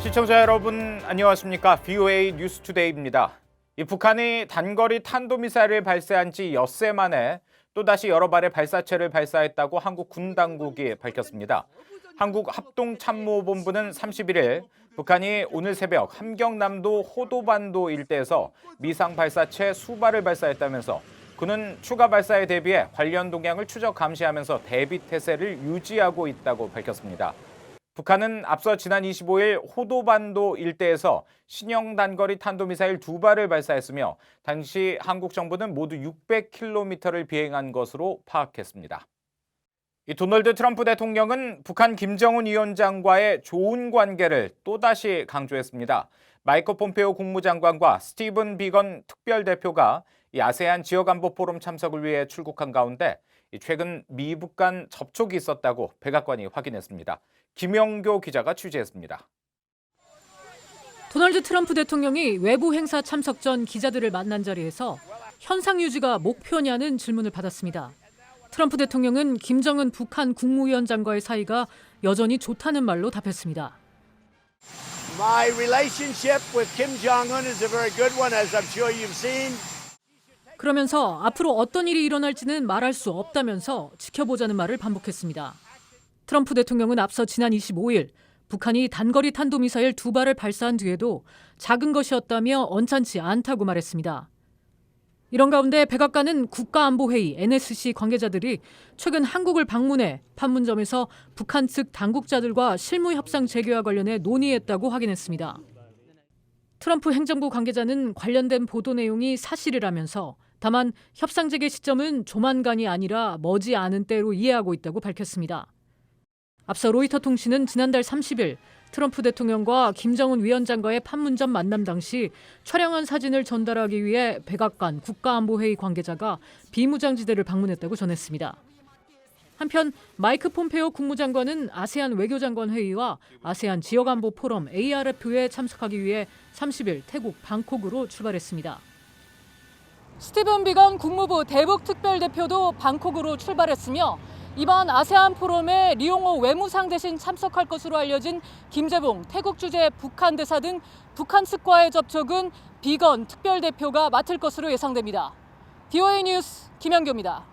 시청자 여러분 안녕하십니까? VOA 뉴스투데이입니다. 북한이 단거리 탄도미사일을 발사한 지 엿새 만에 또다시 여러 발의 발사체를 발사했다고 한국 군 당국이 밝혔습니다. 한국합동참모본부는 31일 북한이 오늘 새벽 함경남도 호도반도 일대에서 미상 발사체 수발을 발사했다면서 군은 추가 발사에 대비해 관련 동향을 추적 감시하면서 대비 태세를 유지하고 있다고 밝혔습니다. 북한은 앞서 지난 25일 호도반도 일대에서 신형 단거리 탄도미사일 2발을 발사했으며 당시 한국 정부는 모두 600km를 비행한 것으로 파악했습니다. 도널드 트럼프 대통령은 북한 김정은 위원장과의 좋은 관계를 또다시 강조했습니다. 마이크 폼페오 국무장관과 스티븐 비건 특별대표가 아세안 지역안보 포럼 참석을 위해 출국한 가운데 최근 미북 간 접촉이 있었다고 백악관이 확인했습니다. 김영교 기자가 취재했습니다. 도널드 트럼프 대통령이 외부 행사 참석 전 기자들을 만난 자리에서 현상 유지가 목표냐는 질문을 받았습니다. 트럼프 대통령은 김정은 북한 국무위원장과의 사이가 여전히 좋다는 말로 답했습니다. My relationship with Kim Jong-un is a very good one, as I'm sure you've seen. 그러면서 앞으로 어떤 일이 일어날지는 말할 수 없다면서 지켜보자는 말을 반복했습니다. 트럼프 대통령은 앞서 지난 25일 북한이 단거리 탄도미사일 2발을 발사한 뒤에도 작은 것이었다며 언짢지 않다고 말했습니다. 이런 가운데 백악관은 국가안보회의 NSC 관계자들이 최근 한국을 방문해 판문점에서 북한 측 당국자들과 실무 협상 재개와 관련해 논의했다고 확인했습니다. 트럼프 행정부 관계자는 관련된 보도 내용이 사실이라면서 다만 협상 재개 시점은 조만간이 아니라 머지않은 때로 이해하고 있다고 밝혔습니다. 앞서 로이터 통신은 지난달 30일 트럼프 대통령과 김정은 위원장과의 판문점 만남 당시 촬영한 사진을 전달하기 위해 백악관 국가안보회의 관계자가 비무장지대를 방문했다고 전했습니다. 한편 마이크 폼페오 국무장관은 아세안 외교장관 회의와 아세안 지역안보 포럼 ARF에 참석하기 위해 30일 태국 방콕으로 출발했습니다. 스티븐 비건 국무부 대북특별대표도 방콕으로 출발했으며 이번 아세안 포럼에 리용호 외무상 대신 참석할 것으로 알려진 김재봉 태국 주재 북한 대사 등 북한 측과의 접촉은 비건 특별대표가 맡을 것으로 예상됩니다. VOA 뉴스 김영교입니다.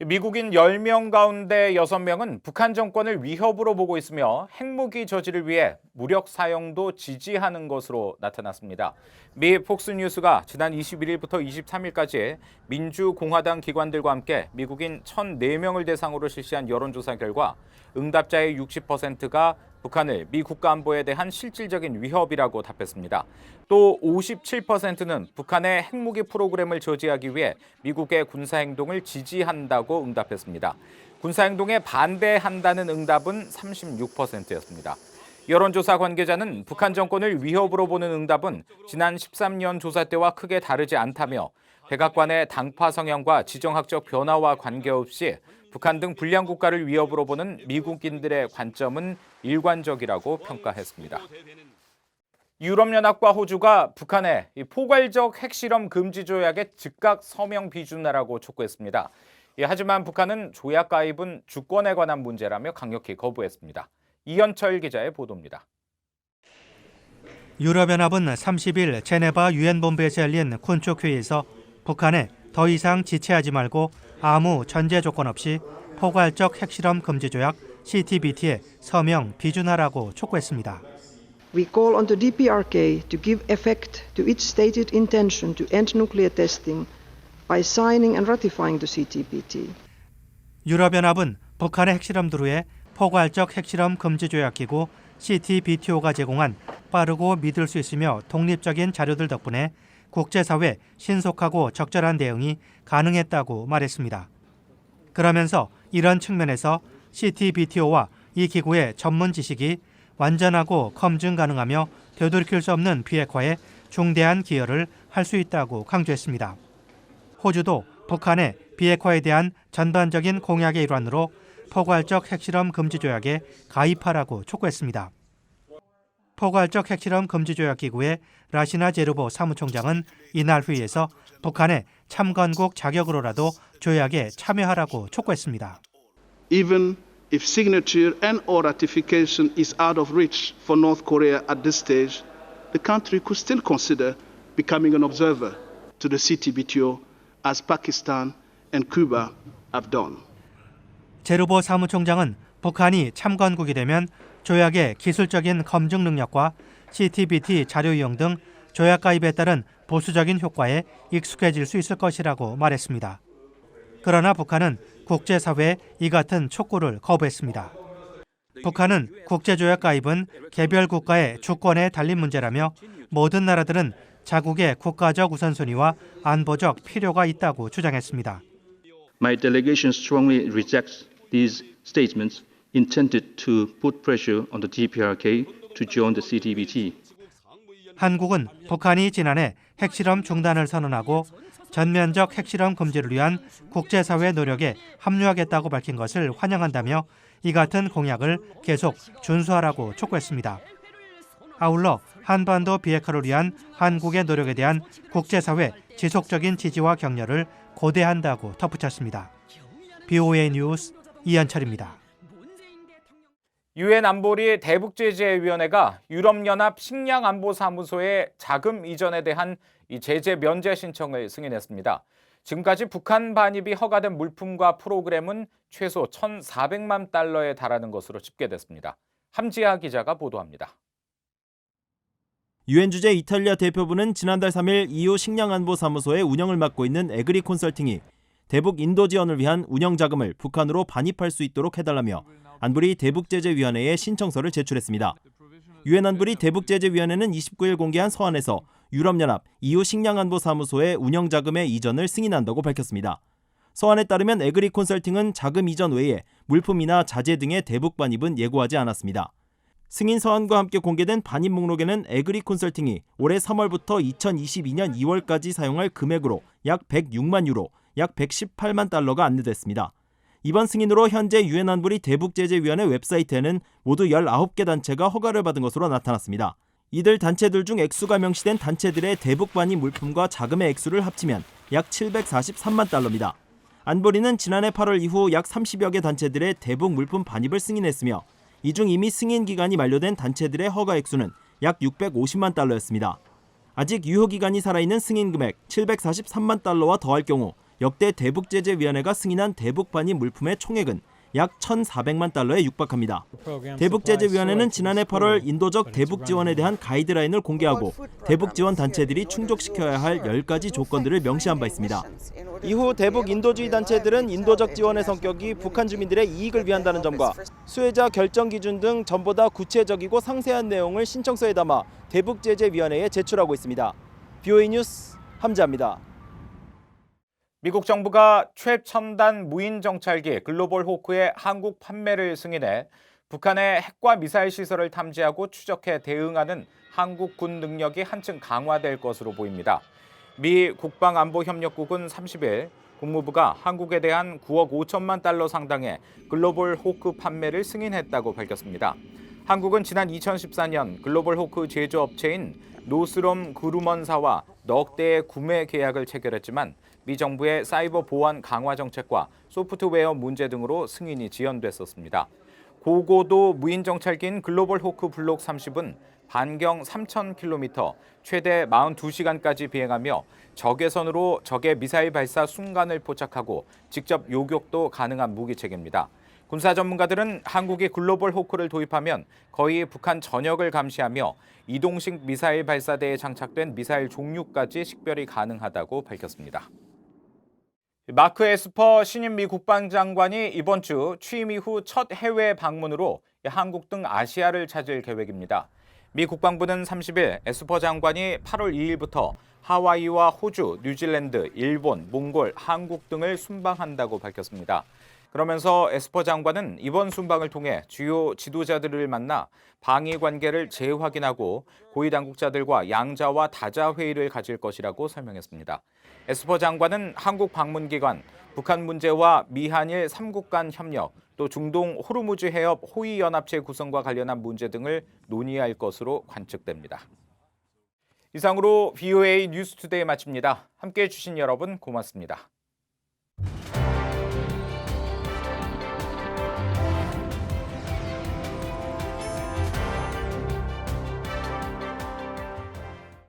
미국인 10명 가운데 6명은 북한 정권을 위협으로 보고 있으며 핵무기 저지를 위해 무력 사용도 지지하는 것으로 나타났습니다. 미 폭스뉴스가 지난 21일부터 23일까지 민주공화당 기관들과 함께 미국인 1,004명을 대상으로 실시한 여론조사 결과 응답자의 60%가 북한을 미 국가안보에 대한 실질적인 위협이라고 답했습니다. 또 57%는 북한의 핵무기 프로그램을 저지하기 위해 미국의 군사행동을 지지한다고 응답했습니다. 군사행동에 반대한다는 응답은 36%였습니다. 여론조사 관계자는 북한 정권을 위협으로 보는 응답은 지난 13년 조사 때와 크게 다르지 않다며 백악관의 당파 성향과 지정학적 변화와 관계없이 북한 등 불량 국가를 위협으로 보는 미국인들의 관점은 일관적이라고 평가했습니다. 유럽연합과 호주가 북한의 포괄적 핵실험 금지 조약에 즉각 서명 비준하라고 촉구했습니다. 하지만 북한은 조약 가입은 주권에 관한 문제라며 강력히 거부했습니다. 이현철 기자의 보도입니다. 유럽연합은 30일 제네바 유엔본부에서 열린 군축 회의에서 북한에 더 이상 지체하지 말고 아무 전제 조건 없이 포괄적 핵실험 금지 조약 CTBT에 서명 비준하라고 촉구했습니다. We call on the DPRK to give effect to its stated intention to end nuclear testing by signing and ratifying the CTBT. 유럽연합은 북한의 핵실험들 후에 포괄적 핵실험 금지 조약 기구 CTBTO가 제공한 빠르고 믿을 수 있으며 독립적인 자료들 덕분에 국제사회 신속하고 적절한 대응이 가능했다고 말했습니다. 그러면서 이런 측면에서 CTBTO와 이 기구의 전문 지식이 완전하고 검증 가능하며 되돌이킬 수 없는 비핵화에 중대한 기여를 할 수 있다고 강조했습니다. 호주도 북한의 비핵화에 대한 전반적인 공약의 일환으로 포괄적 핵실험 금지 조약에 가입하라고 촉구했습니다. 포괄적 핵실험 금지 조약 기구의 라시나 제르보 사무총장은 이날 회의에서 북한의 참관국 자격으로라도 조약에 참여하라고 촉구했습니다. Even If signature and/or ratification is out of reach for North Korea at this stage, the country could still consider becoming an observer to the CTBTO as Pakistan and Cuba have done. 제르보 사무총장은 북한이 참관국이 되면 조약의 기술적인 검증 능력과 CTBT 자료 이용 등 조약 가입에 따른 보수적인 효과에 익숙해질 수 있을 것이라고 말했습니다. 그러나 북한은 국제사회에 이 같은 촉구를 거부했습니다. 북한은 국제조약 가입은 개별 국가의 주권에 달린 문제라며 모든 나라들은 자국의 국가적 우선순위와 안보적 필요가 있다고 주장했습니다. My delegation strongly rejects these statements intended to put pressure on the DPRK to join the CTBT. 한국은 북한이 지난해 핵실험 중단을 선언하고 전면적 핵실험 금지를 위한 국제사회 노력에 합류하겠다고 밝힌 것을 환영한다며 이 같은 공약을 계속 준수하라고 촉구했습니다. 아울러 한반도 비핵화를 위한 한국의 노력에 대한 국제사회 지속적인 지지와 격려를 고대한다고 덧붙였습니다. BOA 뉴스 이현철입니다. 유엔 안보리 대북제재위원회가 유럽연합 식량안보사무소의 자금 이전에 대한 이 제재 면제 신청을 승인했습니다. 지금까지 북한 반입이 허가된 물품과 프로그램은 최소 1,400만 달러에 달하는 것으로 집계됐습니다. 함지아 기자가 보도합니다. 유엔 주재 이탈리아 대표부는 지난달 3일 EU 식량안보사무소의 운영을 맡고 있는 에그리 콘설팅이 대북 인도 지원을 위한 운영 자금을 북한으로 반입할 수 있도록 해달라며 안보리 대북제재위원회에 신청서를 제출했습니다. 유엔 안보리 대북제재위원회는 29일 공개한 서한에서 유럽연합 EU 식량안보사무소의 운영 자금의 이전을 승인한다고 밝혔습니다. 서한에 따르면 에그리 콘설팅은 자금 이전 외에 물품이나 자재 등의 대북 반입은 예고하지 않았습니다. 승인 서한과 함께 공개된 반입 목록에는 에그리 콘설팅이 올해 3월부터 2022년 2월까지 사용할 금액으로 약 106만 유로, 약 118만 달러가 안내됐습니다. 이번 승인으로 현재 유엔 안보리 대북제재위원회 웹사이트에는 모두 19개 단체가 허가를 받은 것으로 나타났습니다. 이들 단체들 중 액수가 명시된 단체들의 대북 반입 물품과 자금의 액수를 합치면 약 743만 달러입니다. 안보리는 지난해 8월 이후 약 30여 개 단체들의 대북 물품 반입을 승인했으며 이 중 이미 승인 기간이 만료된 단체들의 허가 액수는 약 650만 달러였습니다. 아직 유효 기간이 살아있는 승인 금액 743만 달러와 더할 경우 역대 대북제재위원회가 승인한 대북 반입 물품의 총액은 약 1,400만 달러에 육박합니다. 대북제재위원회는 지난해 8월 인도적 대북 지원에 대한 가이드라인을 공개하고 대북 지원 단체들이 충족시켜야 할 10가지 조건들을 명시한 바 있습니다. 이후 대북 인도주의 단체들은 인도적 지원의 성격이 북한 주민들의 이익을 위한다는 점과 수혜자 결정 기준 등 전보다 구체적이고 상세한 내용을 신청서에 담아 대북제재위원회에 제출하고 있습니다. BOA 뉴스 함지아입니다. 미국 정부가 최첨단 무인 정찰기 글로벌 호크의 한국 판매를 승인해 북한의 핵과 미사일 시설을 탐지하고 추적해 대응하는 한국 군 능력이 한층 강화될 것으로 보입니다. 미 국방안보협력국은 30일 국무부가 한국에 대한 9억 5천만 달러 상당의 글로벌 호크 판매를 승인했다고 밝혔습니다. 한국은 지난 2014년 글로벌 호크 제조업체인 노스롬 그루먼사와 넉 대의 구매 계약을 체결했지만 미 정부의 사이버 보안 강화 정책과 소프트웨어 문제 등으로 승인이 지연됐었습니다. 고고도 무인 정찰기인 글로벌 호크 블록 30은 반경 3,000km, 최대 42시간까지 비행하며 적외선으로 적의 미사일 발사 순간을 포착하고 직접 요격도 가능한 무기체계입니다. 군사 전문가들은 한국이 글로벌 호크를 도입하면 거의 북한 전역을 감시하며 이동식 미사일 발사대에 장착된 미사일 종류까지 식별이 가능하다고 밝혔습니다. 마크 에스퍼 신임 미 국방장관이 이번 주 취임 이후 첫 해외 방문으로 한국 등 아시아를 찾을 계획입니다. 미 국방부는 30일 에스퍼 장관이 8월 2일부터 하와이와 호주, 뉴질랜드, 일본, 몽골, 한국 등을 순방한다고 밝혔습니다. 그러면서 에스퍼 장관은 이번 순방을 통해 주요 지도자들을 만나 방위 관계를 재확인하고 고위 당국자들과 양자와 다자 회의를 가질 것이라고 설명했습니다. 에스퍼 장관은 한국 방문 기간 북한 문제와 미한일 3국 간 협력, 또 중동 호르무즈 해협 호위 연합체 구성과 관련한 문제 등을 논의할 것으로 관측됩니다. 이상으로 BOA 뉴스투데이 마칩니다. 함께해 주신 여러분 고맙습니다.